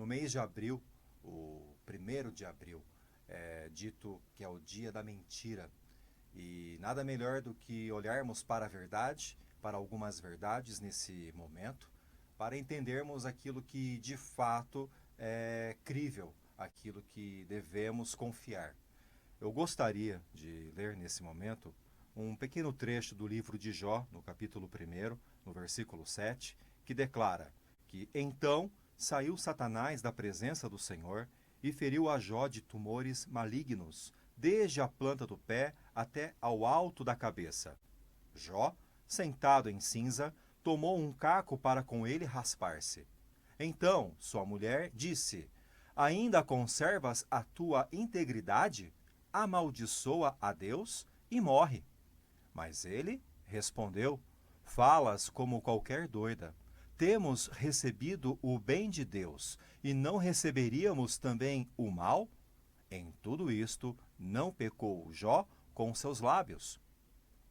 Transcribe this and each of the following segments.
No mês de abril, o 1º de abril, é dito que é o dia da mentira. E nada melhor do que olharmos para a verdade, para algumas verdades nesse momento, para entendermos aquilo que de fato é crível, aquilo que devemos confiar. Eu gostaria de ler nesse momento um pequeno trecho do livro de Jó, no capítulo 1º, no versículo 7, que declara que então saiu Satanás da presença do Senhor e feriu a Jó de tumores malignos, desde a planta do pé até ao alto da cabeça. Jó, sentado em cinza, tomou um caco para com ele raspar-se. Então sua mulher disse: Ainda conservas a tua integridade? Amaldiçoa a Deus e morre. Mas ele respondeu: Falas como qualquer doida. Temos recebido o bem de Deus, e não receberíamos também o mal? Em tudo isto, não pecou Jó com seus lábios.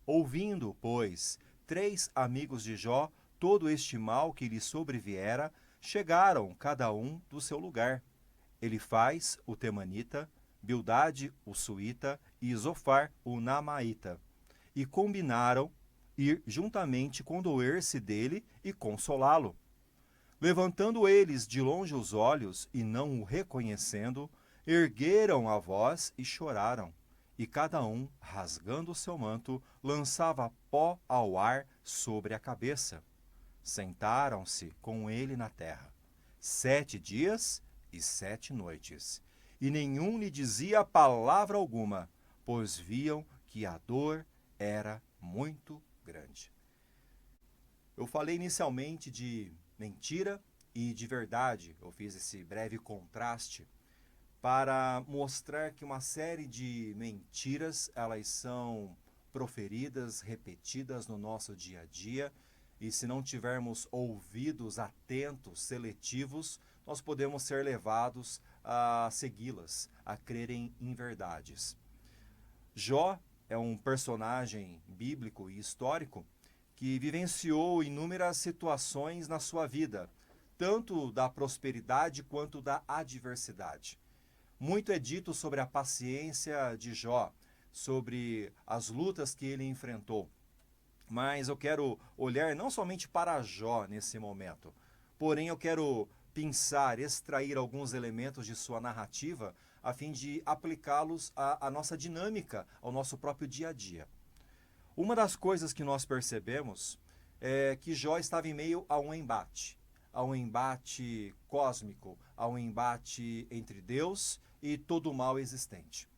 Ouvindo, pois, 3 amigos de Jó todo este mal que lhe sobreviera, chegaram cada um do seu lugar. Elifaz, o temanita, Bildade, o suíta, e Zofar, o namaíta. E combinaram ir juntamente condoer-se dele e consolá-lo. Levantando eles de longe os olhos e não o reconhecendo, ergueram a voz e choraram. E cada um, rasgando o seu manto, lançava pó ao ar sobre a cabeça. Sentaram-se com ele na terra 7 dias e 7 noites. E nenhum lhe dizia palavra alguma, pois viam que a dor era muito grande. Eu falei inicialmente de mentira e de verdade. Eu fiz esse breve contraste para mostrar que uma série de mentiras, elas são proferidas, repetidas no nosso dia a dia, e se não tivermos ouvidos atentos, seletivos, nós podemos ser levados a segui-las, a crerem em verdades. Jó é um personagem bíblico e histórico que vivenciou inúmeras situações na sua vida, tanto da prosperidade quanto da adversidade. Muito é dito sobre a paciência de Jó, sobre as lutas que ele enfrentou. Mas eu quero olhar não somente para Jó nesse momento, porém eu quero pensar, extrair alguns elementos de sua narrativa a fim de aplicá-los à nossa dinâmica, ao nosso próprio dia a dia. Uma das coisas que nós percebemos é que Jó estava em meio a um embate cósmico, a um embate entre Deus e todo o mal existente.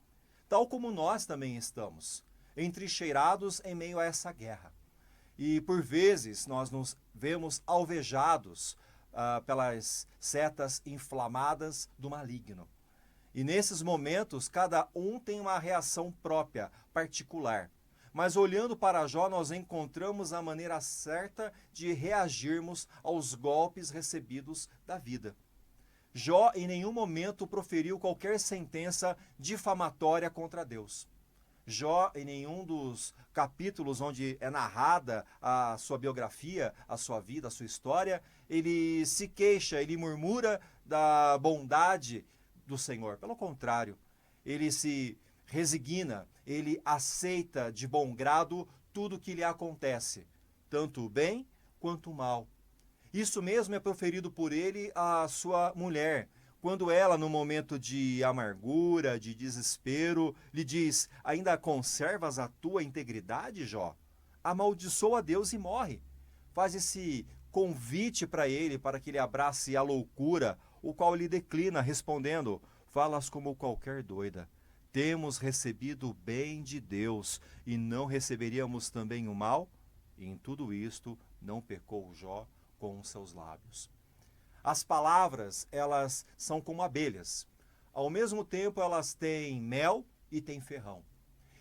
Tal como nós também estamos, entrincheirados em meio a essa guerra. E por vezes nós nos vemos alvejados pelas setas inflamadas do maligno. E nesses momentos, cada um tem uma reação própria, particular. Mas olhando para Jó, nós encontramos a maneira certa de reagirmos aos golpes recebidos da vida. Jó em nenhum momento proferiu qualquer sentença difamatória contra Deus. Jó, em nenhum dos capítulos onde é narrada a sua biografia, a sua vida, a sua história, ele se queixa, ele murmura da bondade do Senhor. Pelo contrário, ele se resigna, ele aceita de bom grado tudo que lhe acontece, tanto o bem quanto o mal. Isso mesmo é proferido por ele à sua mulher, quando ela, no momento de amargura, de desespero, lhe diz: Ainda conservas a tua integridade, Jó? Amaldiçoa a Deus e morre. Faz esse convite para ele, para que ele abrace a loucura, o qual ele declina, respondendo: Falas como qualquer doida. Temos recebido o bem de Deus, e não receberíamos também o mal? E em tudo isto não pecou Jó com os seus lábios. As palavras, elas são como abelhas. Ao mesmo tempo, elas têm mel e têm ferrão.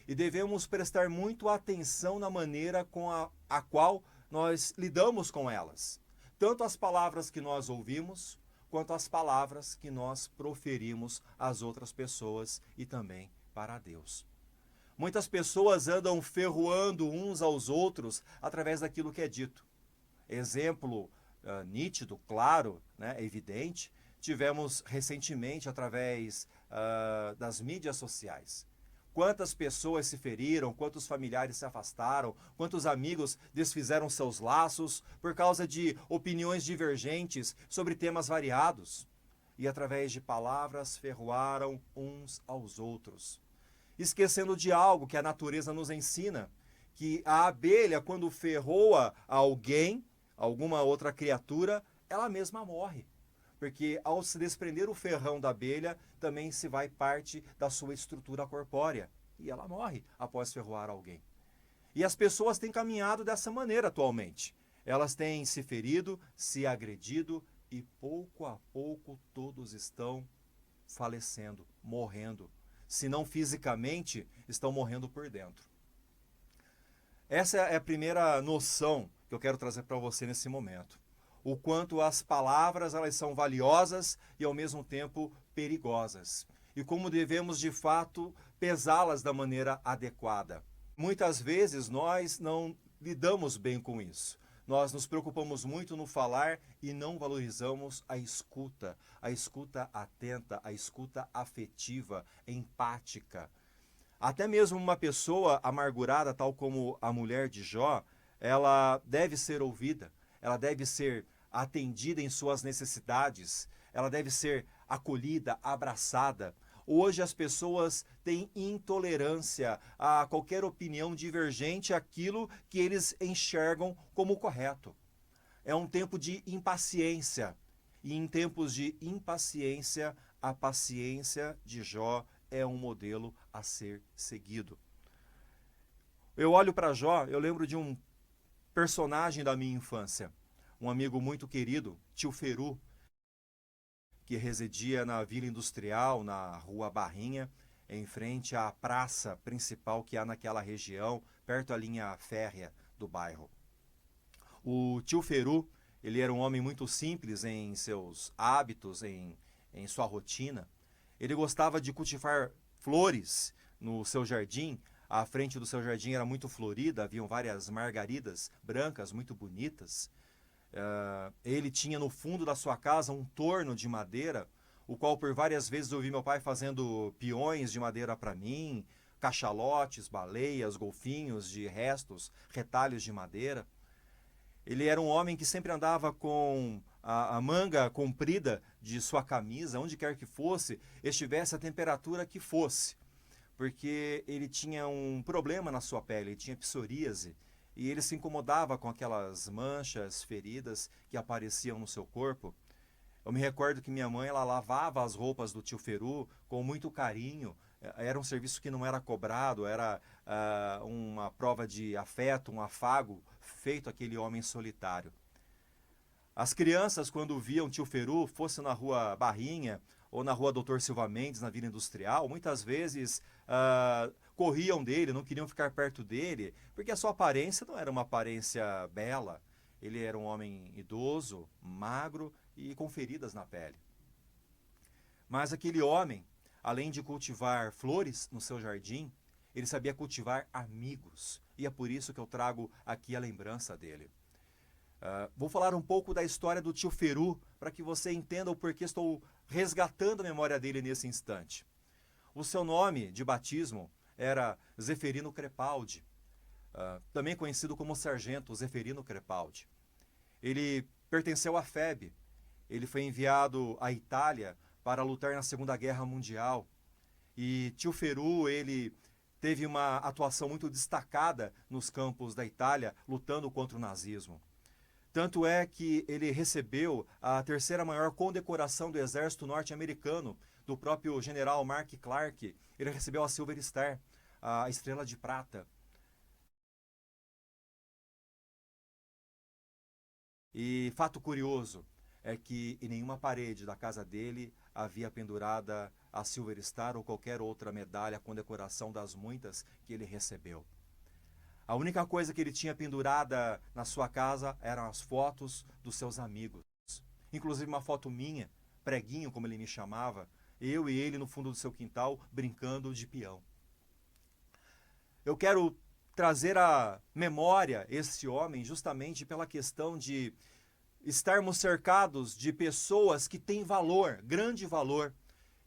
E devemos prestar muito atenção na maneira com a qual nós lidamos com elas. Tanto as palavras que nós ouvimos, quanto as palavras que nós proferimos às outras pessoas e também para Deus. Muitas pessoas andam ferroando uns aos outros através daquilo que é dito. Exemplo nítido, claro, evidente, tivemos recentemente através das mídias sociais. Quantas pessoas se feriram, quantos familiares se afastaram, quantos amigos desfizeram seus laços por causa de opiniões divergentes sobre temas variados. E através de palavras ferroaram uns aos outros. Esquecendo de algo que a natureza nos ensina, que a abelha, quando ferroa alguém, alguma outra criatura, ela mesma morre. Porque ao se desprender o ferrão da abelha, também se vai parte da sua estrutura corpórea. E ela morre após ferroar alguém. E as pessoas têm caminhado dessa maneira atualmente. Elas têm se ferido, se agredido e pouco a pouco todos estão falecendo, morrendo. Se não fisicamente, estão morrendo por dentro. Essa é a primeira noção que eu quero trazer para você nesse momento. O quanto as palavras elas são valiosas e ao mesmo tempo perigosas. E como devemos de fato pesá-las da maneira adequada. Muitas vezes nós não lidamos bem com isso. Nós nos preocupamos muito no falar e não valorizamos a escuta atenta, a escuta afetiva, empática. Até mesmo uma pessoa amargurada, tal como a mulher de Jó, ela deve ser ouvida, ela deve ser atendida em suas necessidades, ela deve ser acolhida, abraçada. Hoje as pessoas têm intolerância a qualquer opinião divergente àquilo que eles enxergam como correto. É um tempo de impaciência. E em tempos de impaciência, a paciência de Jó é um modelo a ser seguido. Eu olho para Jó, eu lembro de um personagem da minha infância, um amigo muito querido, tio Feru, que residia na Vila Industrial, na Rua Barrinha, em frente à praça principal que há naquela região, perto da linha férrea do bairro. O tio Feru, ele era um homem muito simples em seus hábitos, em sua rotina. Ele gostava de cultivar flores no seu jardim. A frente do seu jardim era muito florida, haviam várias margaridas brancas muito bonitas. Ele tinha no fundo da sua casa um torno de madeira, o qual por várias vezes eu vi meu pai fazendo peões de madeira para mim, cachalotes, baleias, golfinhos de restos, retalhos de madeira. Ele era um homem que sempre andava com a manga comprida de sua camisa, onde quer que fosse, estivesse a temperatura que fosse, porque ele tinha um problema na sua pele, ele tinha psoríase, e ele se incomodava com aquelas manchas, feridas que apareciam no seu corpo. Eu me recordo que minha mãe ela lavava as roupas do tio Feru com muito carinho. Era um serviço que não era cobrado, era uma prova de afeto, um afago feito àquele homem solitário. As crianças, quando viam tio Feru, fosse na Rua Barrinha ou na Rua Doutor Silva Mendes, na Vila Industrial, muitas vezes corriam dele, não queriam ficar perto dele, porque a sua aparência não era uma aparência bela. Ele era um homem idoso, magro e com feridas na pele. Mas aquele homem, além de cultivar flores no seu jardim, ele sabia cultivar amigos. E é por isso que eu trago aqui a lembrança dele. Vou falar um pouco da história do tio Feru, para que você entenda o porquê estou resgatando a memória dele nesse instante. O seu nome de batismo era Zeferino Crepaldi, também conhecido como Sargento Zeferino Crepaldi. Ele pertenceu à FEB, ele foi enviado à Itália para lutar na Segunda Guerra Mundial. E tio Feru, ele teve uma atuação muito destacada nos campos da Itália, lutando contra o nazismo. Tanto é que ele recebeu a terceira maior condecoração do exército norte-americano, do próprio general Mark Clark. Ele recebeu a Silver Star, a Estrela de Prata. E fato curioso é que em nenhuma parede da casa dele havia pendurada a Silver Star ou qualquer outra medalha, condecoração das muitas que ele recebeu. A única coisa que ele tinha pendurada na sua casa eram as fotos dos seus amigos. Inclusive uma foto minha, preguinho como ele me chamava, eu e ele no fundo do seu quintal brincando de peão. Eu quero trazer à memória esse homem justamente pela questão de estarmos cercados de pessoas que têm valor, grande valor,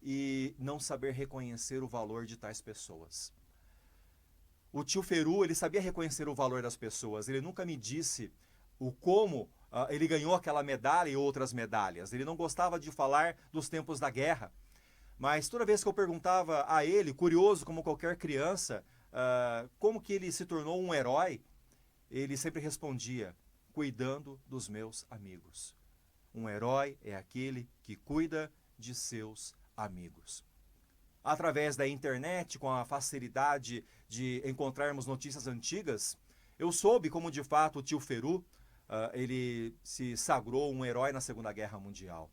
e não saber reconhecer o valor de tais pessoas. O tio Feru, ele sabia reconhecer o valor das pessoas. Ele nunca me disse o como ele ganhou aquela medalha e outras medalhas. Ele não gostava de falar dos tempos da guerra. Mas toda vez que eu perguntava a ele, curioso como qualquer criança, como que ele se tornou um herói, ele sempre respondia: cuidando dos meus amigos. Um herói é aquele que cuida de seus amigos. Através da internet, com a facilidade de encontrarmos notícias antigas, eu soube como de fato o tio Feru, ele se sagrou um herói na Segunda Guerra Mundial.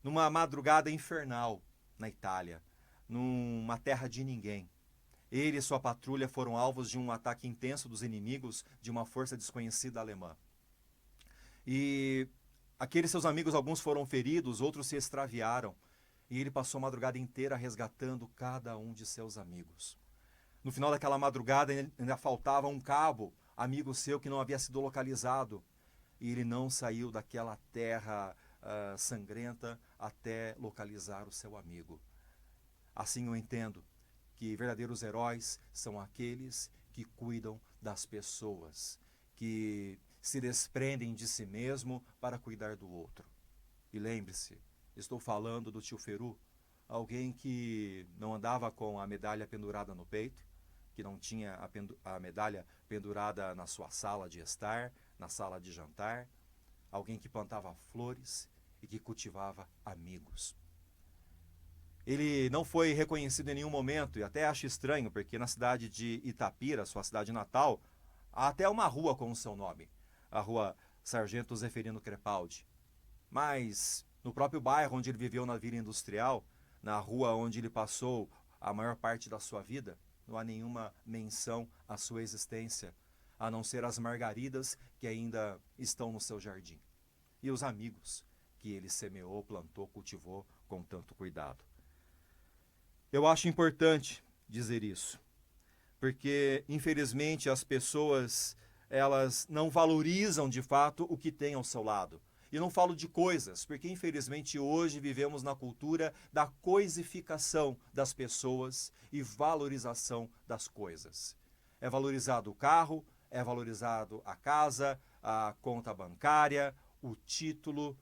Numa madrugada infernal na Itália, numa terra de ninguém, ele e sua patrulha foram alvos de um ataque intenso dos inimigos de uma força desconhecida alemã. E aqueles seus amigos, alguns foram feridos, outros se extraviaram. E ele passou a madrugada inteira resgatando cada um de seus amigos. No final daquela madrugada ainda faltava um cabo, amigo seu que não havia sido localizado. E ele não saiu daquela terra sangrenta até localizar o seu amigo. Assim eu entendo que verdadeiros heróis são aqueles que cuidam das pessoas, que se desprendem de si mesmo para cuidar do outro. E lembre-se, estou falando do tio Feru, alguém que não andava com a medalha pendurada no peito, que não tinha a medalha pendurada na sua sala de estar, na sala de jantar, alguém que plantava flores e que cultivava amigos. Ele não foi reconhecido em nenhum momento, e até acho estranho, porque na cidade de Itapira, sua cidade natal, há até uma rua com o seu nome, a rua Sargento Zeferino Crepaldi. Mas no próprio bairro onde ele viveu na Vila Industrial, na rua onde ele passou a maior parte da sua vida, não há nenhuma menção à sua existência, a não ser as margaridas que ainda estão no seu jardim. E os amigos que ele semeou, plantou, cultivou com tanto cuidado. Eu acho importante dizer isso, porque infelizmente as pessoas, elas não valorizam de fato o que tem ao seu lado. E não falo de coisas, porque infelizmente hoje vivemos na cultura da coisificação das pessoas e valorização das coisas. É valorizado o carro, é valorizado a casa, a conta bancária, o título,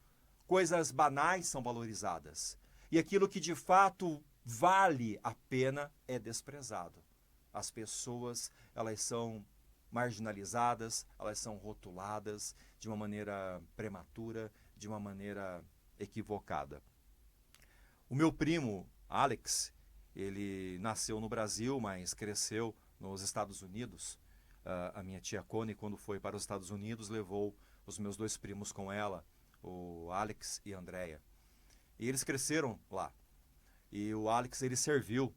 coisas banais são valorizadas. E aquilo que de fato vale a pena é desprezado. As pessoas, elas são marginalizadas, elas são rotuladas de uma maneira prematura, de uma maneira equivocada. O meu primo, Alex, ele nasceu no Brasil, mas cresceu nos Estados Unidos. A minha tia Connie, quando foi para os Estados Unidos, levou os meus dois primos com ela, o Alex e a Andrea. E eles cresceram lá. E o Alex, ele serviu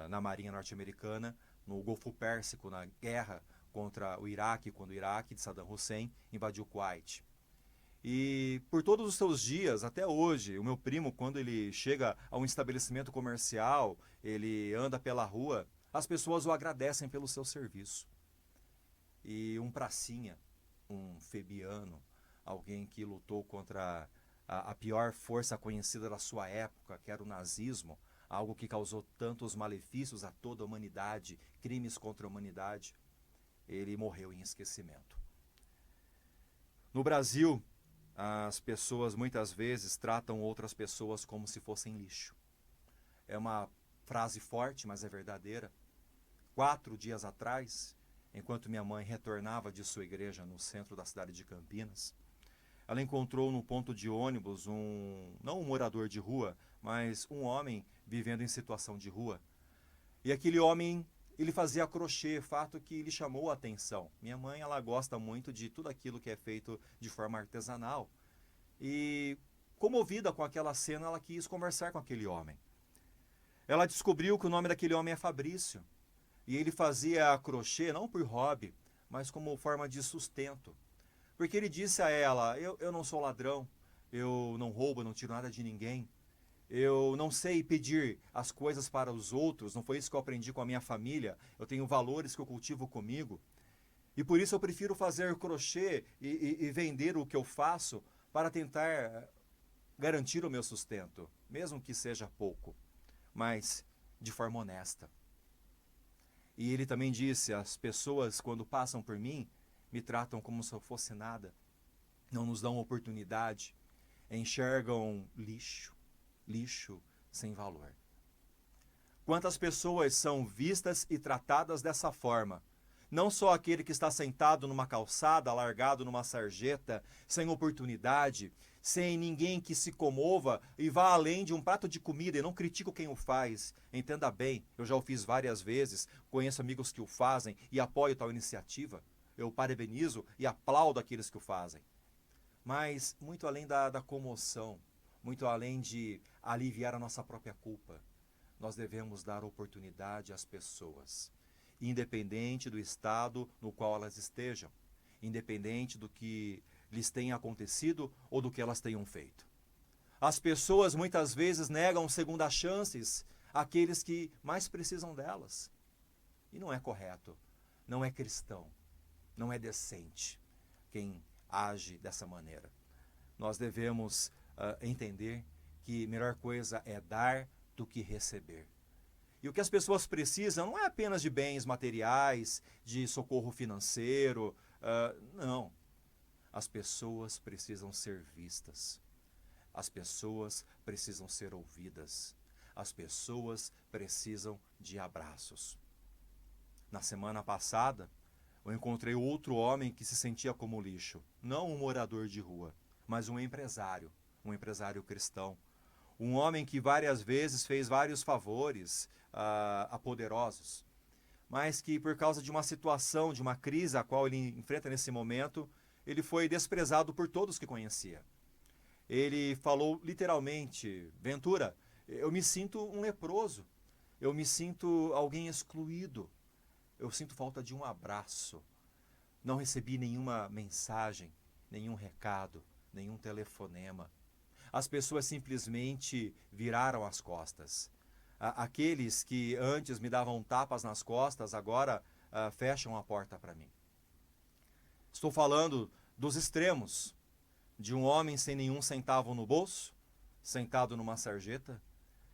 na Marinha Norte-Americana, no Golfo Pérsico, na guerra contra o Iraque, quando o Iraque de Saddam Hussein invadiu o Kuwait. E por todos os seus dias, até hoje, o meu primo, quando ele chega a um estabelecimento comercial, ele anda pela rua, as pessoas o agradecem pelo seu serviço. E um pracinha, um febiano, alguém que lutou contra a pior força conhecida da sua época, que era o nazismo, algo que causou tantos malefícios a toda a humanidade, crimes contra a humanidade, ele morreu em esquecimento. No Brasil, as pessoas muitas vezes tratam outras pessoas como se fossem lixo. É uma frase forte, mas é verdadeira. 4 dias atrás, enquanto minha mãe retornava de sua igreja no centro da cidade de Campinas, ela encontrou no ponto de ônibus não um morador de rua, mas um homem vivendo em situação de rua. E aquele homem, ele fazia crochê, fato que lhe chamou a atenção. Minha mãe, ela gosta muito de tudo aquilo que é feito de forma artesanal. E, comovida com aquela cena, ela quis conversar com aquele homem. Ela descobriu que o nome daquele homem é Fabrício. E ele fazia crochê não por hobby, mas como forma de sustento. Porque ele disse a ela, eu não sou ladrão, eu não roubo, não tiro nada de ninguém. Eu não sei pedir as coisas para os outros, não foi isso que eu aprendi com a minha família. Eu tenho valores que eu cultivo comigo. E por isso eu prefiro fazer crochê e vender o que eu faço para tentar garantir o meu sustento, mesmo que seja pouco, mas de forma honesta. E ele também disse: as pessoas, quando passam por mim, me tratam como se eu fosse nada, não nos dão oportunidade, enxergam lixo, lixo sem valor. Quantas pessoas são vistas e tratadas dessa forma? Não só aquele que está sentado numa calçada, largado numa sarjeta, sem oportunidade, sem ninguém que se comova e vá além de um prato de comida. E não critico quem o faz, entenda bem, eu já o fiz várias vezes, conheço amigos que o fazem e apoio tal iniciativa. Eu parabenizo e aplaudo aqueles que o fazem. Mas muito além da comoção, muito além de aliviar a nossa própria culpa, nós devemos dar oportunidade às pessoas, independente do estado no qual elas estejam, independente do que lhes tenha acontecido ou do que elas tenham feito. As pessoas muitas vezes negam segundas chances àqueles que mais precisam delas. E não é correto, não é cristão, não é decente quem age dessa maneira. Nós devemos entender que a melhor coisa é dar do que receber. E o que as pessoas precisam não é apenas de bens materiais, de socorro financeiro, não. As pessoas precisam ser vistas. As pessoas precisam ser ouvidas. As pessoas precisam de abraços. Na semana passada, eu encontrei outro homem que se sentia como lixo. Não um morador de rua, mas um empresário cristão. Um homem que várias vezes fez vários favores a poderosos, mas que por causa de uma situação, de uma crise a qual ele enfrenta nesse momento, ele foi desprezado por todos que conhecia. Ele falou literalmente: Ventura, eu me sinto um leproso, eu me sinto alguém excluído, eu sinto falta de um abraço. Não recebi nenhuma mensagem, nenhum recado, nenhum telefonema. As pessoas simplesmente viraram as costas. Aqueles que antes me davam tapas nas costas, agora fecham a porta para mim. Estou falando dos extremos, de um homem sem nenhum centavo no bolso, sentado numa sarjeta,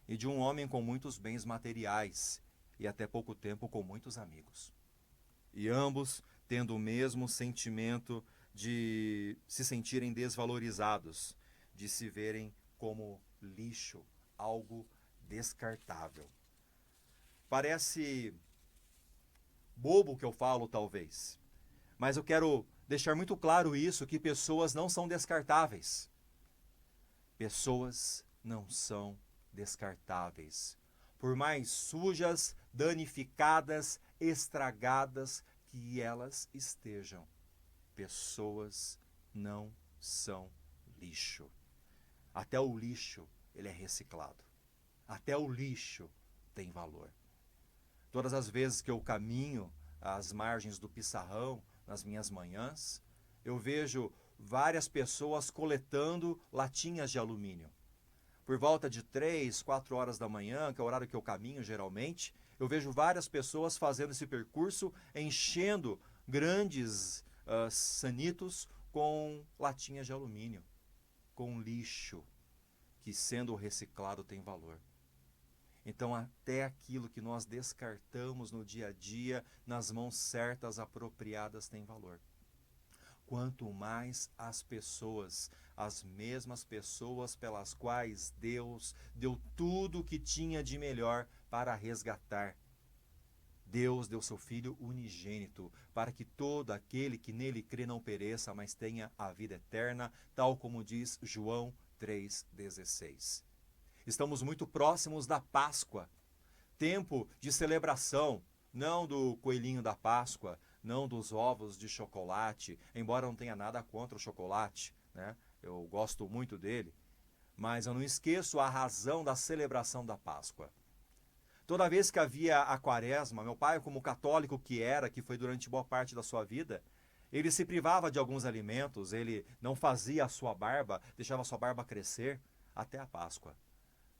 e de um homem com muitos bens materiais e até pouco tempo com muitos amigos. E ambos tendo o mesmo sentimento de se sentirem desvalorizados, de se verem como lixo, algo descartável. Parece bobo o que eu falo, talvez, mas eu quero deixar muito claro isso, que pessoas não são descartáveis. Pessoas não são descartáveis. Por mais sujas, danificadas, estragadas que elas estejam, pessoas não são lixo. Até o lixo, ele é reciclado. Até o lixo tem valor. Todas as vezes que eu caminho às margens do Pissarrão, nas minhas manhãs, eu vejo várias pessoas coletando latinhas de alumínio. Por volta de 3, 4 horas da manhã, que é o horário que eu caminho geralmente, eu vejo várias pessoas fazendo esse percurso, enchendo grandes sanitos com latinhas de alumínio, com lixo, que sendo reciclado tem valor. Então até aquilo que nós descartamos no dia a dia, nas mãos certas, apropriadas, tem valor. Quanto mais as pessoas, as mesmas pessoas pelas quais Deus deu tudo o que tinha de melhor para resgatar. Deus deu seu Filho unigênito, para que todo aquele que nele crê não pereça, mas tenha a vida eterna, tal como diz João 3,16. Estamos muito próximos da Páscoa, tempo de celebração, não do coelhinho da Páscoa, não dos ovos de chocolate, embora eu não tenha nada contra o chocolate, né? Eu gosto muito dele, mas eu não esqueço a razão da celebração da Páscoa. Toda vez que havia a quaresma, meu pai, como católico que era, que foi durante boa parte da sua vida, ele se privava de alguns alimentos, ele não fazia a sua barba, deixava a sua barba crescer até a Páscoa,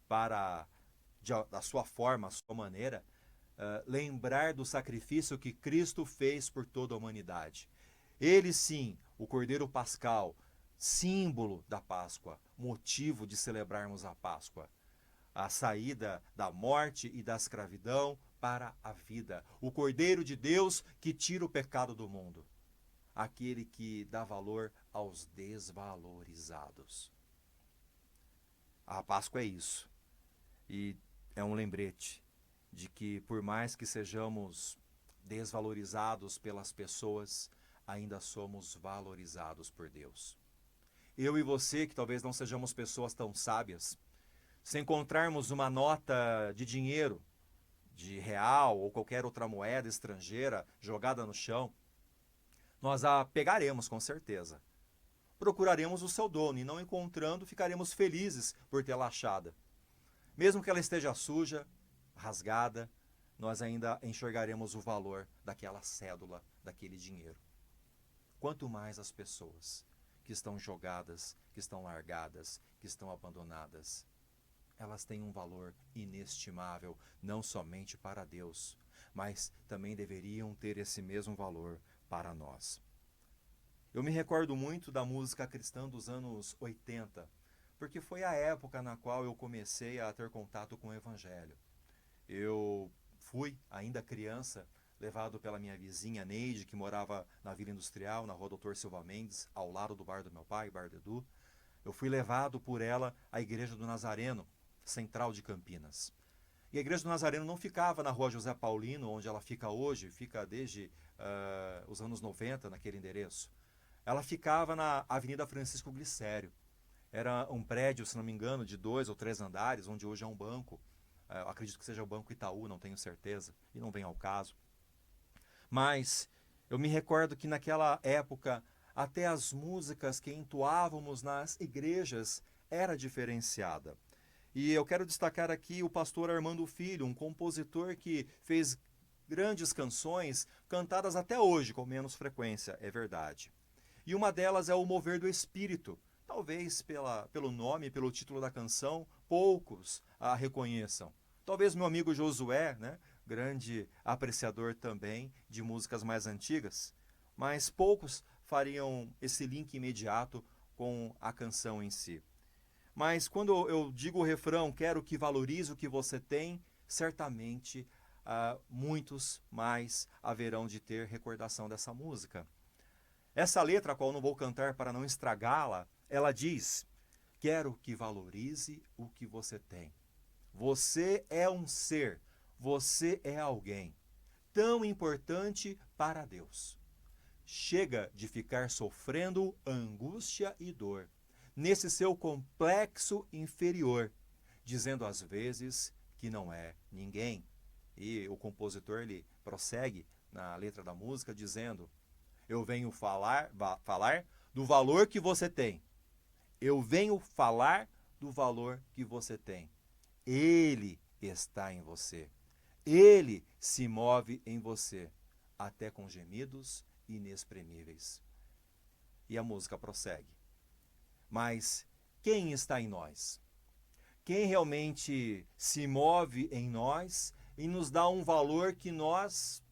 para, da sua forma, a sua maneira, lembrar do sacrifício que Cristo fez por toda a humanidade. Ele sim, o Cordeiro Pascal, símbolo da Páscoa, motivo de celebrarmos a Páscoa. A saída da morte e da escravidão para a vida. O Cordeiro de Deus que tira o pecado do mundo. Aquele que dá valor aos desvalorizados. A Páscoa é isso. E é um lembrete de que, por mais que sejamos desvalorizados pelas pessoas, ainda somos valorizados por Deus. Eu e você, que talvez não sejamos pessoas tão sábias, se encontrarmos uma nota de dinheiro, de real ou qualquer outra moeda estrangeira jogada no chão, nós a pegaremos com certeza. Procuraremos o seu dono e, não encontrando, ficaremos felizes por tê-la achada. Mesmo que ela esteja suja, rasgada, nós ainda enxergaremos o valor daquela cédula, daquele dinheiro. Quanto mais as pessoas que estão jogadas, que estão largadas, que estão abandonadas, elas têm um valor inestimável, não somente para Deus, mas também deveriam ter esse mesmo valor para nós. Eu me recordo muito da música cristã dos anos 80, porque foi a época na qual eu comecei a ter contato com o Evangelho. Eu fui, ainda criança, levado pela minha vizinha Neide, que morava na Vila Industrial, na rua Doutor Silva Mendes, ao lado do bar do meu pai, Bar do Edu. Eu fui levado por ela à Igreja do Nazareno, central de Campinas. E a Igreja do Nazareno não ficava na rua José Paulino, onde ela fica hoje, fica desde os anos 90 naquele endereço. Ela ficava na Avenida Francisco Glicério. Era um prédio, se não me engano, de 2 ou 3 andares, onde hoje é um banco. Eu acredito que seja o Banco Itaú, não tenho certeza, e não vem ao caso. Mas eu me recordo que naquela época, até as músicas que entoávamos nas igrejas era diferenciada. E eu quero destacar aqui o pastor Armando Filho, um compositor que fez grandes canções cantadas até hoje com menos frequência, é verdade. E uma delas é o Mover do Espírito. Talvez pelo nome, pelo título da canção, poucos a reconheçam. Talvez meu amigo Josué, né, grande apreciador também de músicas mais antigas, mas poucos fariam esse link imediato com a canção em si. Mas quando eu digo o refrão, quero que valorize o que você tem, certamente muitos mais haverão de ter recordação dessa música. Essa letra, a qual eu não vou cantar para não estragá-la, ela diz: quero que valorize o que você tem. Você é um ser, você é alguém tão importante para Deus. Chega de ficar sofrendo angústia e dor nesse seu complexo inferior, dizendo às vezes que não é ninguém. E o compositor ele prossegue na letra da música dizendo: eu venho falar do valor que você tem. Eu venho falar do valor que você tem. Ele está em você. Ele se move em você, até com gemidos inexprimíveis. E a música prossegue. Mas quem está em nós? Quem realmente se move em nós e nos dá um valor que nós,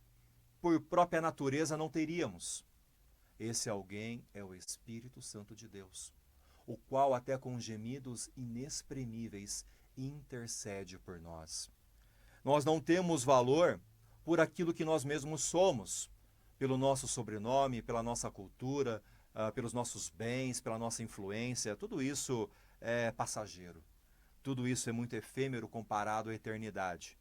por própria natureza, não teríamos? Esse alguém é o Espírito Santo de Deus, o qual até com gemidos inexprimíveis intercede por nós. Nós não temos valor por aquilo que nós mesmos somos, pelo nosso sobrenome, pela nossa cultura, pelos nossos bens, pela nossa influência. Tudo isso é passageiro. Tudo isso é muito efêmero comparado à eternidade.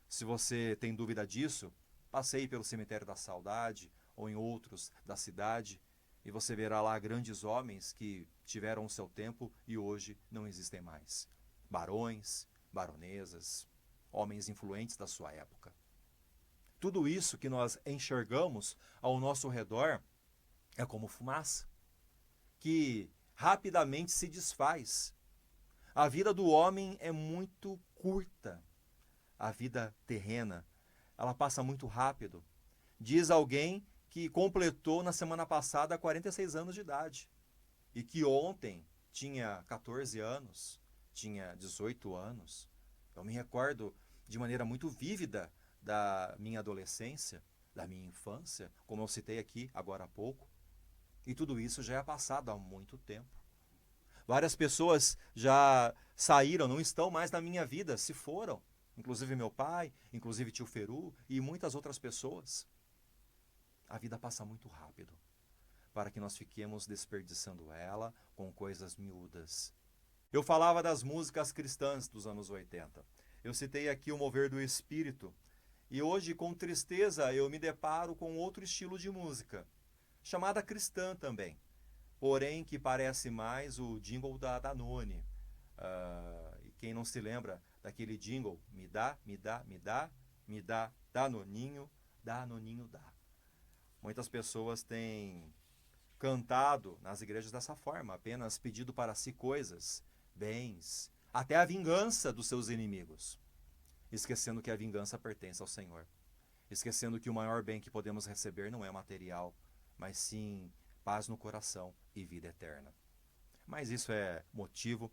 Se você tem dúvida disso, passeie pelo Cemitério da Saudade ou em outros da cidade e você verá lá grandes homens que tiveram o seu tempo e hoje não existem mais. Barões, baronesas, homens influentes da sua época. Tudo isso que nós enxergamos ao nosso redor é como fumaça, que rapidamente se desfaz. A vida do homem é muito curta. A vida terrena, ela passa muito rápido. Diz alguém que completou na semana passada 46 anos de idade e que ontem tinha 14 anos, tinha 18 anos. Eu me recordo de maneira muito vívida da minha adolescência, da minha infância, como eu citei aqui agora há pouco. E tudo isso já é passado há muito tempo. Várias pessoas já saíram, não estão mais na minha vida, se foram. Inclusive meu pai, inclusive tio Feru e muitas outras pessoas. A vida passa muito rápido para que nós fiquemos desperdiçando ela com coisas miúdas. Eu falava das músicas cristãs dos anos 80. Eu citei aqui o Mover do Espírito. E hoje, com tristeza, eu me deparo com outro estilo de música, chamada cristã também, porém que parece mais o jingle da Danone. E quem não se lembra daquele jingle, me dá, me dá, me dá, me dá, Danoninho, Danoninho dá. Muitas pessoas têm cantado nas igrejas dessa forma, apenas pedido para si coisas, bens, até a vingança dos seus inimigos, esquecendo que a vingança pertence ao Senhor, esquecendo que o maior bem que podemos receber não é material, mas sim paz no coração e vida eterna. Mas isso é motivo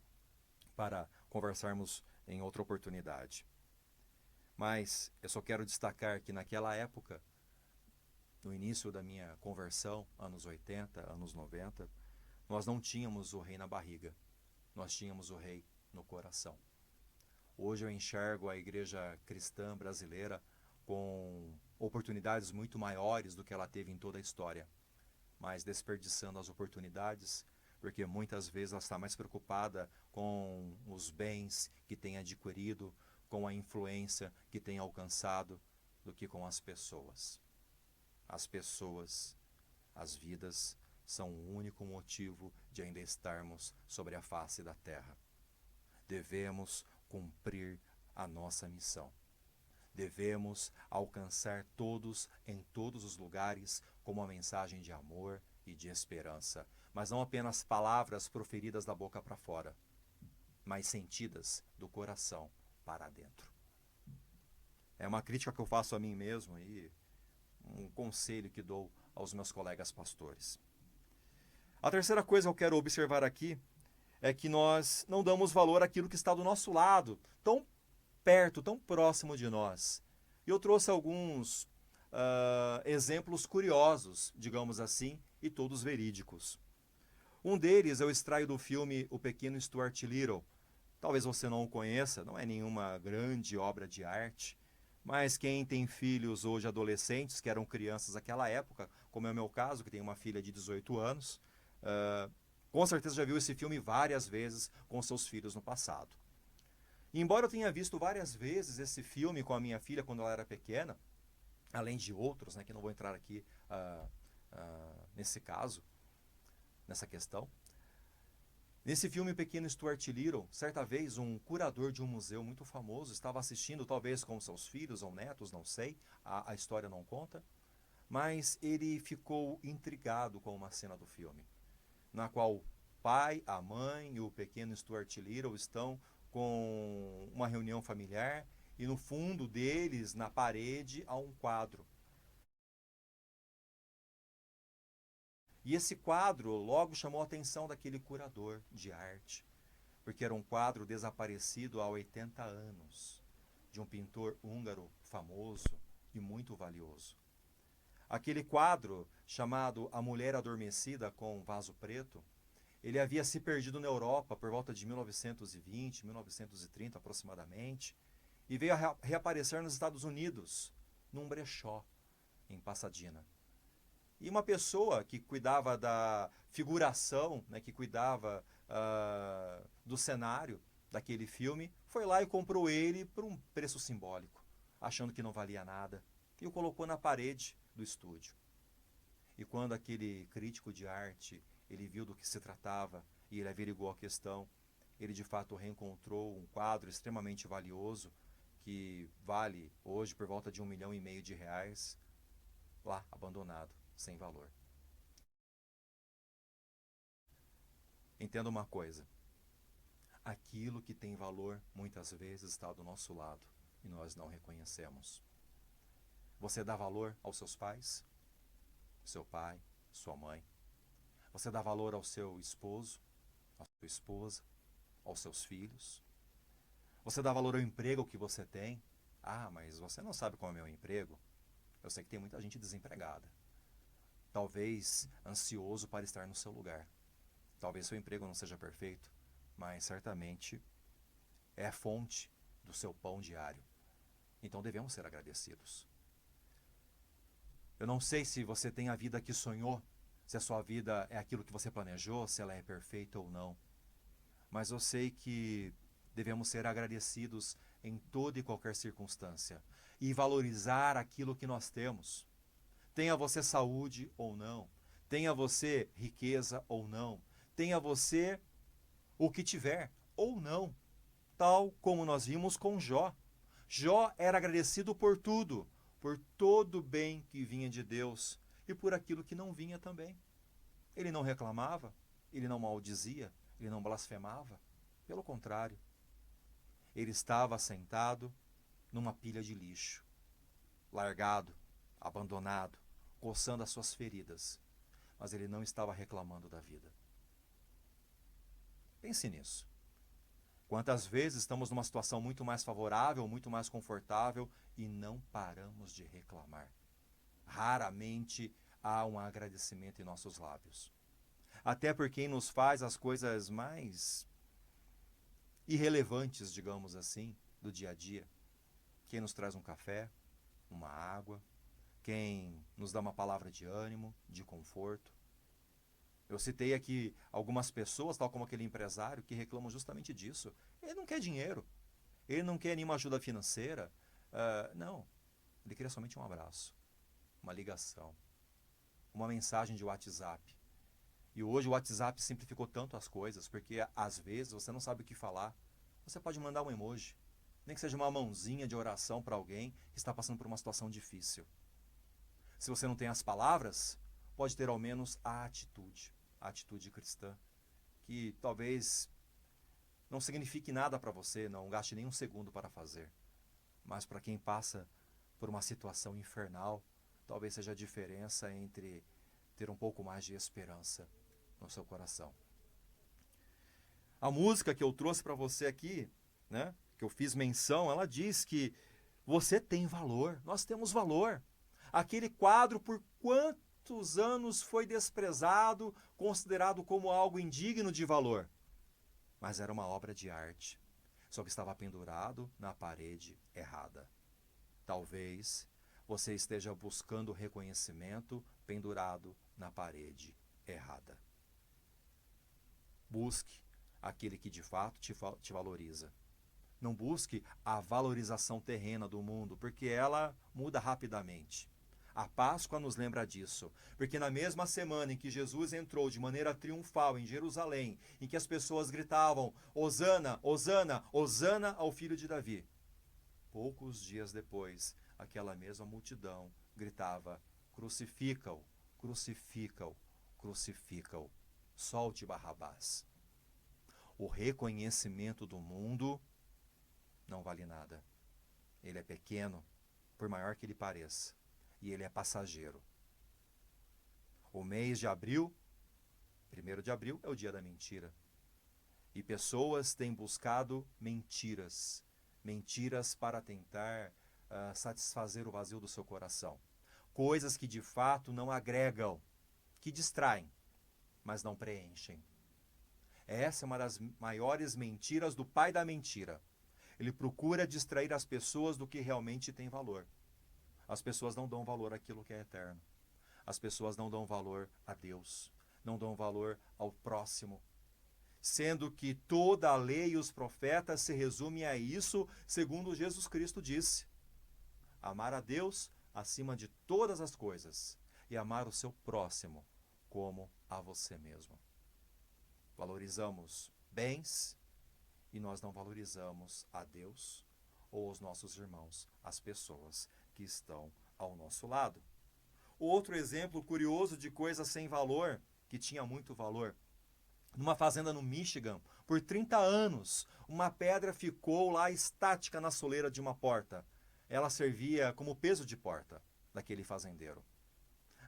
para conversarmos em outra oportunidade. Mas eu só quero destacar que naquela época, no início da minha conversão, anos 80, anos 90, nós não tínhamos o rei na barriga, nós tínhamos o rei no coração. Hoje eu enxergo a igreja cristã brasileira com oportunidades muito maiores do que ela teve em toda a história, mas desperdiçando as oportunidades, porque muitas vezes ela está mais preocupada com os bens que tem adquirido, com a influência que tem alcançado, do que com as pessoas. As pessoas, as vidas, são o único motivo de ainda estarmos sobre a face da terra. Devemos cumprir a nossa missão. Devemos alcançar todos em todos os lugares com uma mensagem de amor e de esperança, mas não apenas palavras proferidas da boca para fora, mas sentidas do coração para dentro. É uma crítica que eu faço a mim mesmo e um conselho que dou aos meus colegas pastores. A terceira coisa que eu quero observar aqui é que nós não damos valor àquilo que está do nosso lado, tão perto, tão próximo de nós. E eu trouxe alguns exemplos curiosos, digamos assim, e todos verídicos. Um deles eu extraio do filme O Pequeno Stuart Little. Talvez você não o conheça, não é nenhuma grande obra de arte, mas quem tem filhos hoje adolescentes, que eram crianças naquela época, como é o meu caso, que tem uma filha de 18 anos, com certeza já viu esse filme várias vezes com seus filhos no passado. E embora eu tenha visto várias vezes esse filme com a minha filha quando ela era pequena, além de outros, né, que não vou entrar aqui nesse caso, nessa questão. Nesse filme Pequeno Stuart Little, certa vez um curador de um museu muito famoso estava assistindo, talvez com seus filhos ou netos, não sei, a história não conta, mas ele ficou intrigado com uma cena do filme, na qual o pai, a mãe e o pequeno Stuart Little estão com uma reunião familiar e no fundo deles, na parede, há um quadro. E esse quadro logo chamou a atenção daquele curador de arte, porque era um quadro desaparecido há 80 anos, de um pintor húngaro famoso e muito valioso. Aquele quadro, chamado A Mulher Adormecida com um Vaso Preto, ele havia se perdido na Europa por volta de 1920, 1930 aproximadamente, e veio a reaparecer nos Estados Unidos, num brechó, em Pasadena. E uma pessoa que cuidava da figuração, né, que cuidava do cenário daquele filme, foi lá e comprou ele por um preço simbólico, achando que não valia nada, e o colocou na parede do estúdio. E quando aquele crítico de arte ele viu do que se tratava e ele averiguou a questão, ele de fato reencontrou um quadro extremamente valioso, que vale hoje por volta de R$1,5 milhão, lá abandonado, sem valor. Entenda uma coisa, aquilo que tem valor muitas vezes está do nosso lado e nós não reconhecemos. Você dá valor aos seus pais? Seu pai, sua mãe? Você dá valor ao seu esposo, à sua esposa, aos seus filhos? Você dá valor ao emprego que você tem, Ah, mas você não sabe qual é o meu emprego? Eu sei que tem muita gente desempregada. Talvez ansioso para estar no seu lugar. Talvez seu emprego não seja perfeito, mas certamente é a fonte do seu pão diário. Então devemos ser agradecidos. Eu não sei se você tem a vida que sonhou, se a sua vida é aquilo que você planejou, se ela é perfeita ou não. Mas eu sei que devemos ser agradecidos em toda e qualquer circunstância e valorizar aquilo que nós temos. Tenha você saúde ou não, tenha você riqueza ou não, tenha você o que tiver ou não, tal como nós vimos com Jó. Jó era agradecido por tudo, por todo o bem que vinha de Deus e por aquilo que não vinha também. Ele não reclamava, ele não maldizia, ele não blasfemava. Pelo contrário, ele estava sentado numa pilha de lixo, largado, abandonado, coçando as suas feridas. Mas ele não estava reclamando da vida. Pense nisso. Quantas vezes estamos numa situação muito mais favorável, muito mais confortável e não paramos de reclamar? Raramente há um agradecimento em nossos lábios. Até por quem nos faz as coisas mais irrelevantes, digamos assim, do dia a dia. Quem nos traz um café, uma água, quem nos dá uma palavra de ânimo, de conforto. Eu citei aqui algumas pessoas, tal como aquele empresário, que reclamam justamente disso. Ele não quer dinheiro, ele não quer nenhuma ajuda financeira. Não, ele queria somente um abraço, uma ligação, uma mensagem de WhatsApp. E hoje o WhatsApp simplificou tanto as coisas, porque às vezes você não sabe o que falar. Você pode mandar um emoji, nem que seja uma mãozinha de oração para alguém que está passando por uma situação difícil. Se você não tem as palavras, pode ter ao menos a atitude cristã, que talvez não signifique nada para você, não gaste nem um segundo para fazer. Mas para quem passa por uma situação infernal, talvez seja a diferença entre ter um pouco mais de esperança no seu coração. A música que eu trouxe para você aqui, né, que eu fiz menção, ela diz que você tem valor, nós temos valor. Aquele quadro, por quantos anos foi desprezado, considerado como algo indigno de valor? Mas era uma obra de arte, só que estava pendurado na parede errada. Talvez você esteja buscando reconhecimento pendurado na parede errada. Busque aquele que de fato te valoriza. Não busque a valorização terrena do mundo, porque ela muda rapidamente. A Páscoa nos lembra disso, porque na mesma semana em que Jesus entrou de maneira triunfal em Jerusalém, em que as pessoas gritavam: Hosana, Hosana, Hosana ao filho de Davi, poucos dias depois, aquela mesma multidão gritava: crucifica-o, crucifica-o, crucifica-o, solte Barrabás. O reconhecimento do mundo não vale nada. Ele é pequeno, por maior que ele pareça, e ele é passageiro. O mês de abril, 1º de abril, é o dia da mentira. E pessoas têm buscado mentiras, mentiras para tentar satisfazer o vazio do seu coração. Coisas que de fato não agregam, que distraem, mas não preenchem. Essa é uma das maiores mentiras do pai da mentira. Ele procura distrair as pessoas do que realmente tem valor. As pessoas não dão valor àquilo que é eterno. As pessoas não dão valor a Deus, não dão valor ao próximo. Sendo que toda a lei e os profetas se resumem a isso, segundo Jesus Cristo disse: amar a Deus acima de todas as coisas e amar o seu próximo como a você mesmo. Valorizamos bens e nós não valorizamos a Deus ou os nossos irmãos, as pessoas que estão ao nosso lado. Outro exemplo curioso de coisa sem valor, que tinha muito valor. Numa fazenda no Michigan, por 30 anos, uma pedra ficou lá estática na soleira de uma porta. Ela servia como peso de porta daquele fazendeiro.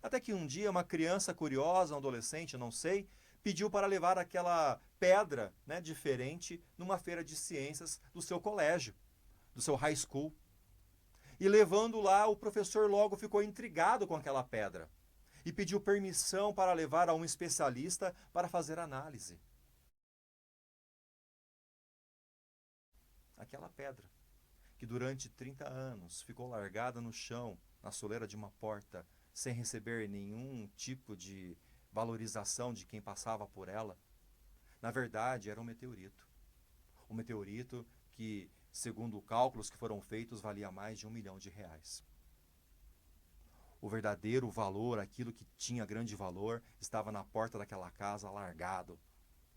Até que um dia uma criança curiosa, um adolescente, não sei, pediu para levar aquela pedra, diferente numa feira de ciências do seu colégio, do seu high school. E levando lá, o professor logo ficou intrigado com aquela pedra e pediu permissão para levar a um especialista para fazer análise. Aquela pedra, que durante 30 anos ficou largada no chão, na soleira de uma porta, sem receber nenhum tipo de valorização de quem passava por ela, na verdade era um meteorito. Um meteorito que, segundo cálculos que foram feitos, valia mais de R$ 1 milhão. O verdadeiro valor, aquilo que tinha grande valor, estava na porta daquela casa, largado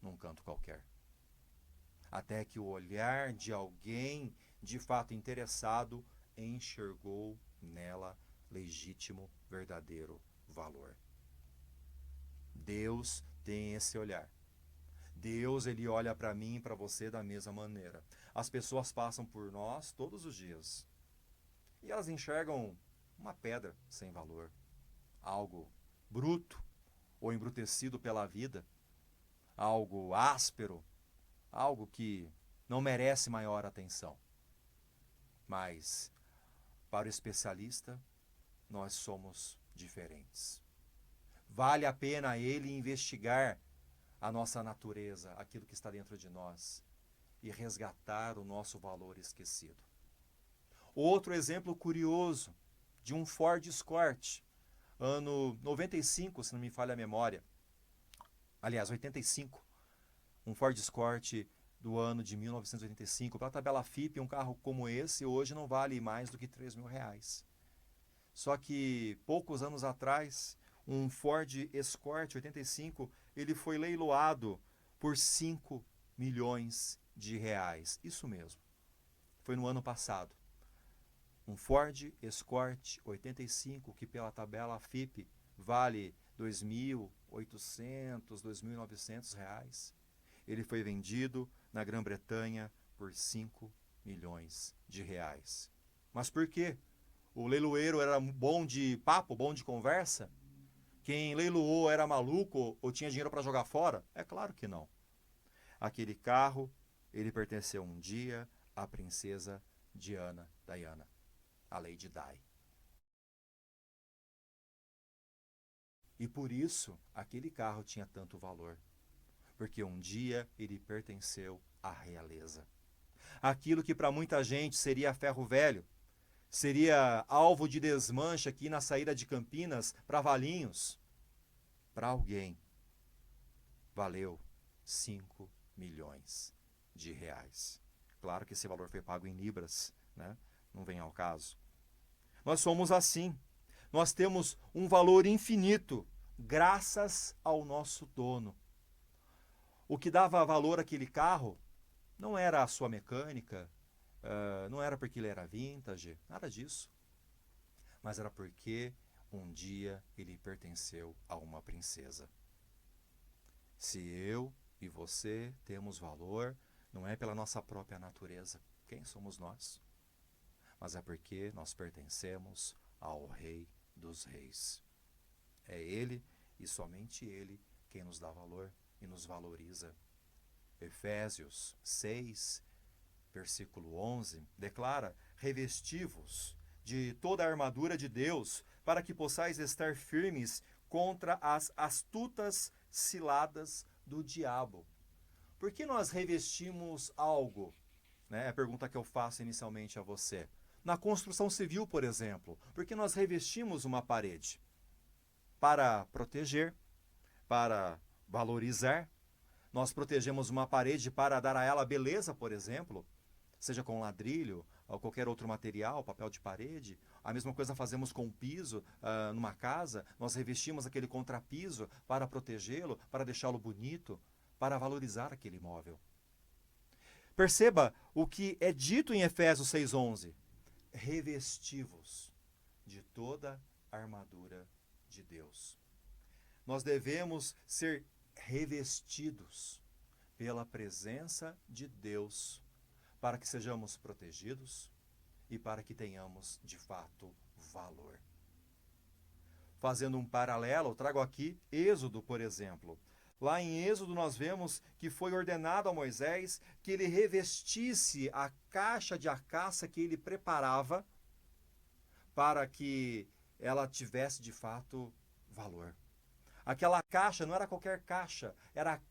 num canto qualquer. Até que o olhar de alguém de fato interessado enxergou nela legítimo, verdadeiro valor. Deus tem esse olhar. Deus, ele olha para mim e para você da mesma maneira. As pessoas passam por nós todos os dias e elas enxergam uma pedra sem valor, algo bruto ou embrutecido pela vida, algo áspero, algo que não merece maior atenção. Mas, para o especialista, nós somos diferentes. Vale a pena ele investigar a nossa natureza, aquilo que está dentro de nós, e resgatar o nosso valor esquecido. Outro exemplo curioso de um Ford Escort, ano 95, se não me falha a memória. Aliás, 85. Um Ford Escort do ano de 1985. Pela tabela FIPE, um carro como esse hoje não vale mais do que R$ 3.000. Só que poucos anos atrás, um Ford Escort 85, ele foi leiloado por R$ 5 milhões. Isso mesmo. Foi no ano passado. Um Ford Escort 85, que pela tabela FIPE vale R$ 2.800, R$ 2.900, ele foi vendido na Grã-Bretanha por R$ 5 milhões. Mas por quê? O leiloeiro era bom de papo, bom de conversa? Quem leiloou era maluco ou tinha dinheiro para jogar fora? É claro que não. Aquele carro, ele pertenceu um dia à princesa Diana, a Lady Di. E por isso, aquele carro tinha tanto valor. Porque um dia ele pertenceu à realeza. Aquilo que para muita gente seria ferro velho, seria alvo de desmanche aqui na saída de Campinas para Valinhos, para alguém valeu R$ 5 milhões. Claro que esse valor foi pago em libras, né? Não vem ao caso. Nós somos assim. Nós temos um valor infinito, graças ao nosso dono. O que dava valor àquele carro não era a sua mecânica, não era porque ele era vintage, nada disso. Mas era porque um dia ele pertenceu a uma princesa. Se eu e você temos valor, não é pela nossa própria natureza. Quem somos nós? Mas é porque nós pertencemos ao Rei dos Reis. É Ele e somente Ele quem nos dá valor e nos valoriza. Efésios 6, versículo 11, declara: revesti-vos de toda a armadura de Deus, para que possais estar firmes contra as astutas ciladas do diabo. Por que nós revestimos algo? É a pergunta que eu faço inicialmente a você. Na construção civil, por exemplo, por que nós revestimos uma parede? Para proteger, para valorizar. Nós protegemos uma parede para dar a ela beleza, por exemplo, seja com ladrilho ou qualquer outro material, papel de parede. A mesma coisa fazemos com o piso numa casa. Nós revestimos aquele contrapiso para protegê-lo, para deixá-lo bonito, para valorizar aquele imóvel. Perceba o que é dito em Efésios 6,11. Revesti-vos de toda a armadura de Deus. Nós devemos ser revestidos pela presença de Deus para que sejamos protegidos e para que tenhamos, de fato, valor. Fazendo um paralelo, eu trago aqui Êxodo, por exemplo. Lá em Êxodo nós vemos que foi ordenado a Moisés que ele revestisse a caixa de acaça que ele preparava para que ela tivesse de fato valor. Aquela caixa não era qualquer caixa, era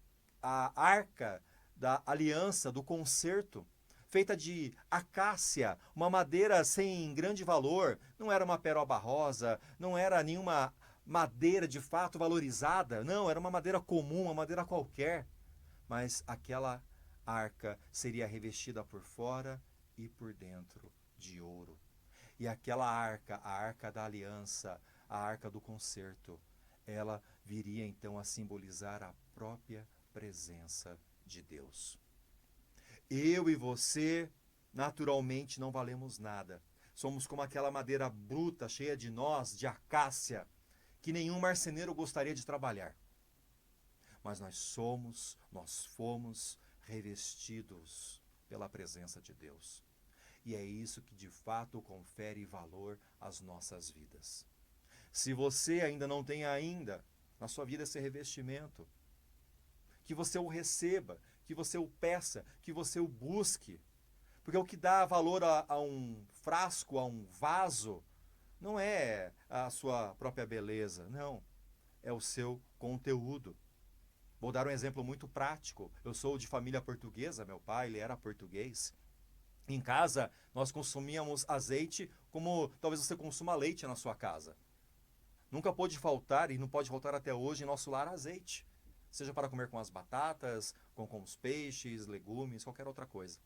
a arca da aliança, do concerto, feita de acácia, uma madeira sem grande valor, não era uma peroba rosa, não era nenhuma madeira de fato valorizada, não, era uma madeira comum, uma madeira qualquer. Mas aquela arca seria revestida por fora e por dentro de ouro. E aquela arca, a arca da aliança, a arca do concerto, ela viria então a simbolizar a própria presença de Deus. Eu e você, naturalmente, não valemos nada. Somos como aquela madeira bruta, cheia de nós, de acácia, que nenhum marceneiro gostaria de trabalhar. Mas nós fomos revestidos pela presença de Deus. E é isso que de fato confere valor às nossas vidas. Se você ainda não tem na sua vida esse revestimento, que você o receba, que você o peça, que você o busque. Porque o que dá valor a um frasco, a um vaso, não é a sua própria beleza, não. É o seu conteúdo. Vou dar um exemplo muito prático. Eu sou de família portuguesa, meu pai ele era português. Em casa, nós consumíamos azeite como talvez você consuma leite na sua casa. Nunca pôde faltar, e não pode faltar até hoje, em nosso lar azeite. Seja para comer com as batatas, com os peixes, legumes, qualquer outra coisa.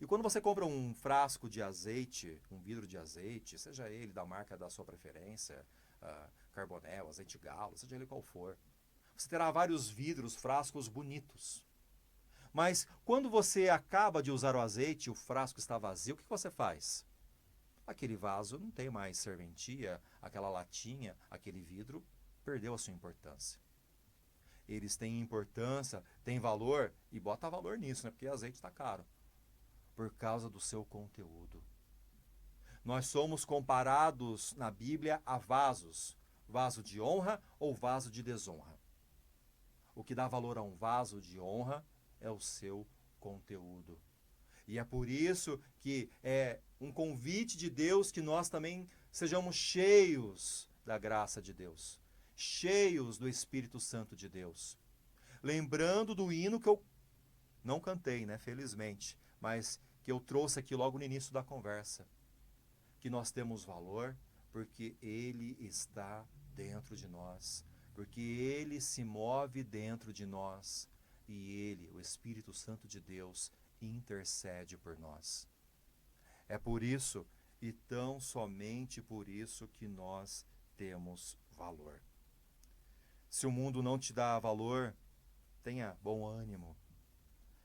E quando você compra um frasco de azeite, um vidro de azeite, seja ele da marca da sua preferência, Carbonel, azeite galo, seja ele qual for, você terá vários vidros, frascos bonitos. Mas quando você acaba de usar o azeite e o frasco está vazio, o que você faz? Aquele vaso não tem mais serventia, aquela latinha, aquele vidro perdeu a sua importância. Eles têm importância, têm valor, e bota valor nisso, né? Porque azeite está caro. Por causa do seu conteúdo. Nós somos comparados na Bíblia a vasos. Vaso de honra ou vaso de desonra. O que dá valor a um vaso de honra é o seu conteúdo. E é por isso que é um convite de Deus que nós também sejamos cheios da graça de Deus. Cheios do Espírito Santo de Deus. Lembrando do hino que eu não cantei, né, felizmente, mas que eu trouxe aqui logo no início da conversa. Que nós temos valor porque Ele está dentro de nós, porque Ele se move dentro de nós e Ele, o Espírito Santo de Deus, intercede por nós. É por isso e tão somente por isso que nós temos valor. Se o mundo não te dá valor, tenha bom ânimo.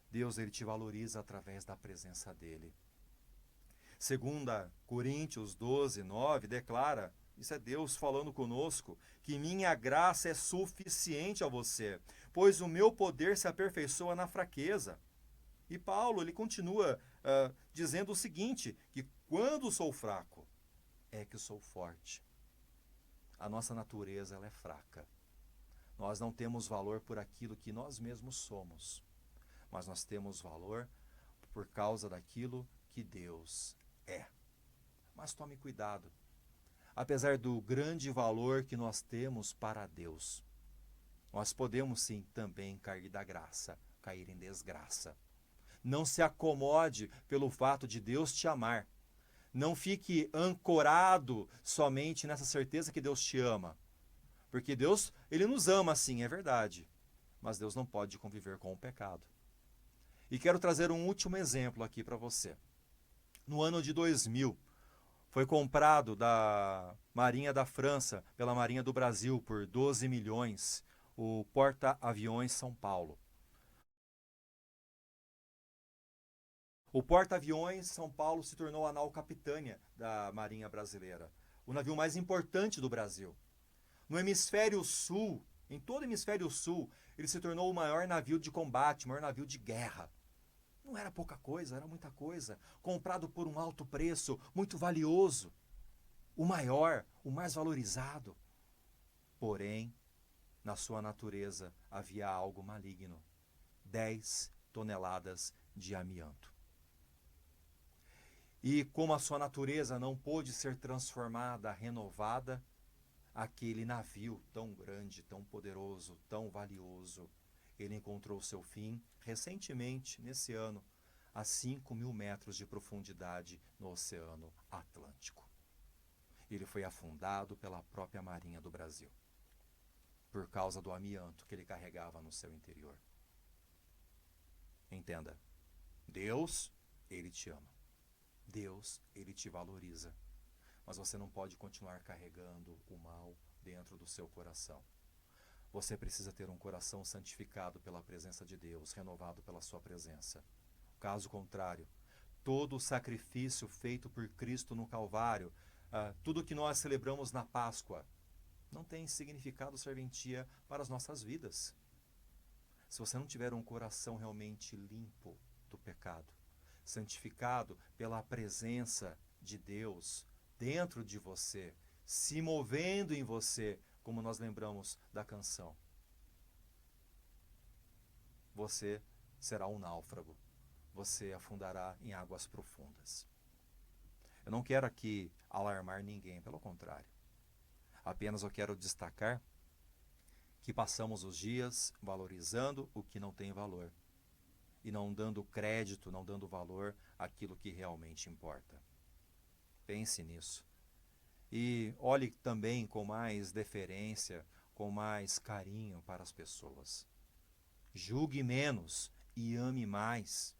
Deus ele te valoriza através da presença dele. 2 Coríntios 12, 9 declara, isso é Deus falando conosco, que minha graça é suficiente a você, pois o meu poder se aperfeiçoa na fraqueza. E Paulo ele continua dizendo o seguinte, que quando sou fraco, é que sou forte. A nossa natureza ela é fraca. Nós não temos valor por aquilo que nós mesmos somos, mas nós temos valor por causa daquilo que Deus é. Mas tome cuidado. Apesar do grande valor que nós temos para Deus, nós podemos sim também cair da graça, cair em desgraça. Não se acomode pelo fato de Deus te amar. Não fique ancorado somente nessa certeza que Deus te ama. Porque Deus, ele nos ama sim, é verdade. Mas Deus não pode conviver com o pecado. E quero trazer um último exemplo aqui para você. No ano de 2000, foi comprado da Marinha da França pela Marinha do Brasil por 12 milhões o porta-aviões São Paulo. O porta-aviões São Paulo se tornou a nau capitânia da Marinha Brasileira, o navio mais importante do Brasil. No hemisfério sul, em todo o hemisfério sul, ele se tornou o maior navio de combate, o maior navio de guerra. Não era pouca coisa, era muita coisa. Comprado por um alto preço, muito valioso. O maior, o mais valorizado. Porém, na sua natureza havia algo maligno. 10 toneladas de amianto. E como a sua natureza não pôde ser transformada, renovada, aquele navio tão grande, tão poderoso, tão valioso, ele encontrou seu fim recentemente, nesse ano, a 5.000 metros de profundidade no Oceano Atlântico. Ele foi afundado pela própria Marinha do Brasil, por causa do amianto que ele carregava no seu interior. Entenda, Deus, ele te ama. Deus, ele te valoriza. Mas você não pode continuar carregando o mal dentro do seu coração. Você precisa ter um coração santificado pela presença de Deus, renovado pela sua presença. Caso contrário, todo o sacrifício feito por Cristo no Calvário, tudo que nós celebramos na Páscoa, não tem significado, serventia para as nossas vidas. Se você não tiver um coração realmente limpo do pecado, santificado pela presença de Deus dentro de você, se movendo em você, como nós lembramos da canção, você será um náufrago, você afundará em águas profundas. Eu não quero aqui alarmar ninguém, pelo contrário. Apenas eu quero destacar que passamos os dias valorizando o que não tem valor e não dando crédito, não dando valor àquilo que realmente importa. Pense nisso. E olhe também com mais deferência, com mais carinho para as pessoas. Julgue menos e ame mais.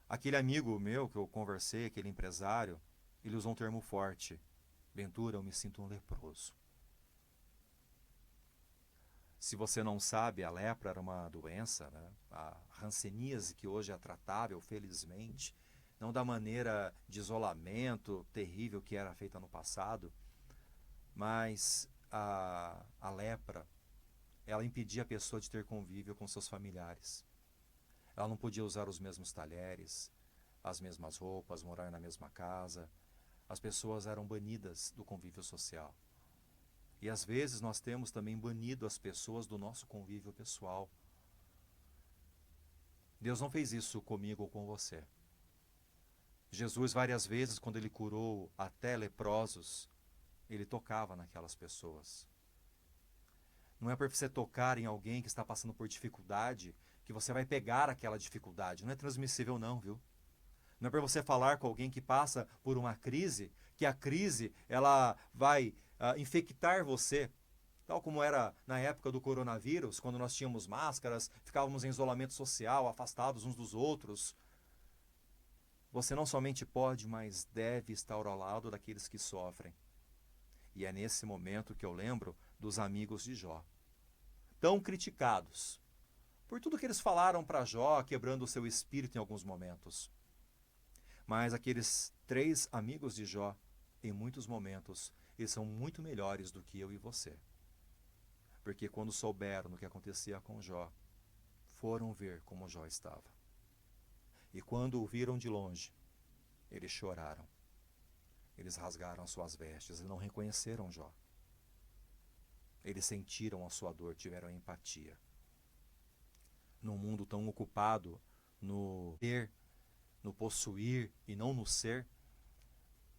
Aquele amigo meu que eu conversei, aquele empresário, ele usou um termo forte. Ventura, eu me sinto um leproso. Se você não sabe, a lepra era uma doença, né? A hanseníase, que hoje é tratável, felizmente, não da maneira de isolamento terrível que era feita no passado, mas a lepra, ela impedia a pessoa de ter convívio com seus familiares. Ela não podia usar os mesmos talheres, as mesmas roupas, morar na mesma casa. As pessoas eram banidas do convívio social. E às vezes nós temos também banido as pessoas do nosso convívio pessoal. Deus não fez isso comigo ou com você. Jesus, várias vezes, quando ele curou até leprosos, ele tocava naquelas pessoas. Não é por você tocar em alguém que está passando por dificuldade que você vai pegar aquela dificuldade. Não é transmissível não, viu? Não é por você falar com alguém que passa por uma crise, que a crise ela vai infectar você. Tal como era na época do coronavírus, quando nós tínhamos máscaras, ficávamos em isolamento social, afastados uns dos outros. Você não somente pode, mas deve estar ao lado daqueles que sofrem. E é nesse momento que eu lembro dos amigos de Jó, tão criticados por tudo que eles falaram para Jó, quebrando o seu espírito em alguns momentos. Mas aqueles 3 amigos de Jó, em muitos momentos, eles são muito melhores do que eu e você. Porque quando souberam do que acontecia com Jó, foram ver como Jó estava. E quando o viram de longe, eles choraram. Eles rasgaram suas vestes e não reconheceram Jó. Eles sentiram a sua dor, tiveram empatia. Num mundo tão ocupado no ter, no possuir e não no ser,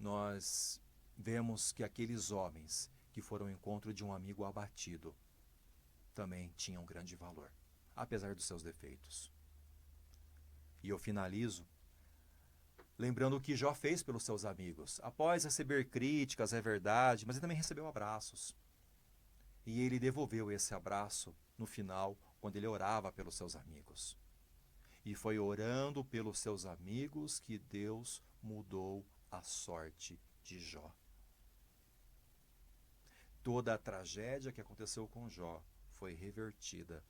nós vemos que aqueles homens que foram ao encontro de um amigo abatido também tinham grande valor, apesar dos seus defeitos. E eu finalizo lembrando o que Jó fez pelos seus amigos. Após receber críticas, é verdade, mas ele também recebeu abraços. E ele devolveu esse abraço no final, quando ele orava pelos seus amigos. E foi orando pelos seus amigos que Deus mudou a sorte de Jó. Toda a tragédia que aconteceu com Jó foi revertida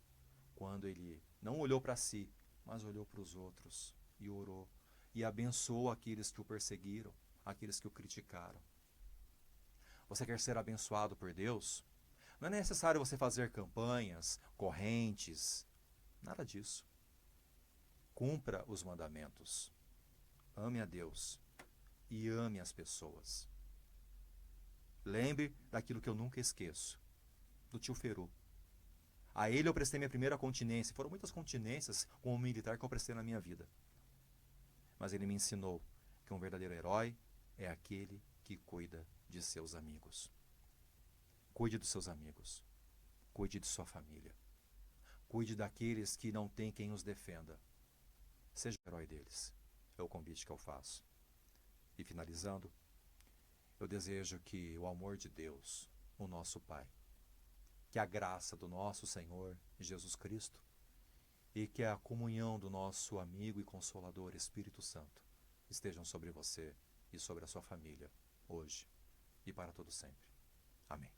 quando ele não olhou para si, mas olhou para os outros e orou e abençoou aqueles que o perseguiram, aqueles que o criticaram. Você quer ser abençoado por Deus? Não é necessário você fazer campanhas, correntes, nada disso. Cumpra os mandamentos. Ame a Deus e ame as pessoas. Lembre daquilo que eu nunca esqueço, do tio Feru. A ele eu prestei minha primeira continência. Foram muitas continências como militar que eu prestei na minha vida. Mas ele me ensinou que um verdadeiro herói é aquele que cuida de seus amigos. Cuide dos seus amigos. Cuide de sua família. Cuide daqueles que não têm quem os defenda. Seja o herói deles. É o convite que eu faço. E finalizando, eu desejo que o amor de Deus, o nosso Pai, que a graça do nosso Senhor Jesus Cristo e que a comunhão do nosso amigo e consolador Espírito Santo estejam sobre você e sobre a sua família, hoje e para todo sempre. Amém.